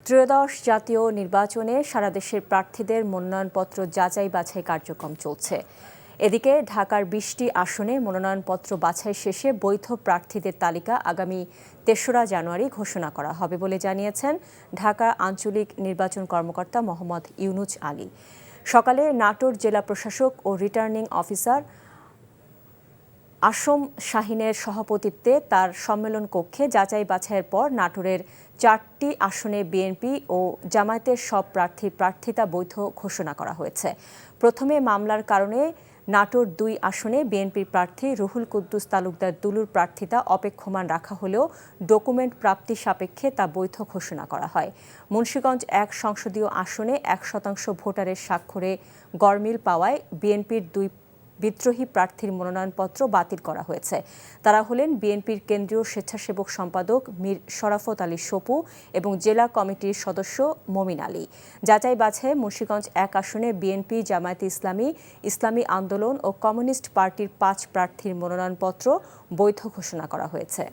ত্রয়োদশ জাতীয় নির্বাচনে সারা দেশের প্রার্থীদের মনোনয়নপত্র যাচাই বাছাই কার্যক্রম চলছে। এদিকে ঢাকার ২০টি আসনে মনোনয়নপত্র বাছাই শেষে বৈধ প্রার্থীদের তালিকা আগামী ৩রা জানুয়ারি ঘোষণা করা হবে বলে জানিয়েছেন ঢাকা আঞ্চলিক নির্বাচন কর্মকর্তা মোহাম্মদ ইউনুছ আলী। সকালে নাটোর জেলা প্রশাসক ও রিটার্নিং অফিসার আসম শাহিনের সভাপতিত্বে তার সম্মেলন কক্ষে যাচাই বাছাইয়ের পর নাটোরের 4টি আসনে বিএনপি ও জামায়াতের সব প্রার্থীর প্রার্থিতা বৈধ ঘোষণা করা হয়েছে। প্রথমে মামলার কারণে নাটোর 2 আসনে বিএনপির প্রার্থী রুহুল কুদ্দুস তালুকদার দুলুর প্রার্থিতা অপেক্ষমান রাখা হলেও ডকুমেন্ট প্রাপ্তি সাপেক্ষে তা বৈধ ঘোষণা করা হয়। মুন্সিগঞ্জ 1 সংসদীয় আসনে 1% ভোটারের স্বাক্ষরে গড়মিল পাওয়ায় বিএনপির 2 বিদ্রোহী প্রার্থীর মনোনয়নপত্র বাতিল করা হয়েছে। তারা হলেন বিএনপির কেন্দ্রীয় স্বেচ্ছাসেবক সম্পাদক মীর শরাফত আলী সপু এবং জেলা কমিটির সদস্য মমিন আলী। যাচাই বাছাইয়ে মুন্সিগঞ্জ 1 আসনে বিএনপি, জামায়াতে ইসলামী, ইসলামী আন্দোলন ও কমিউনিস্ট পার্টির 5 প্রার্থীর মনোনয়নপত্র বৈধ ঘোষণা করা হয়েছে।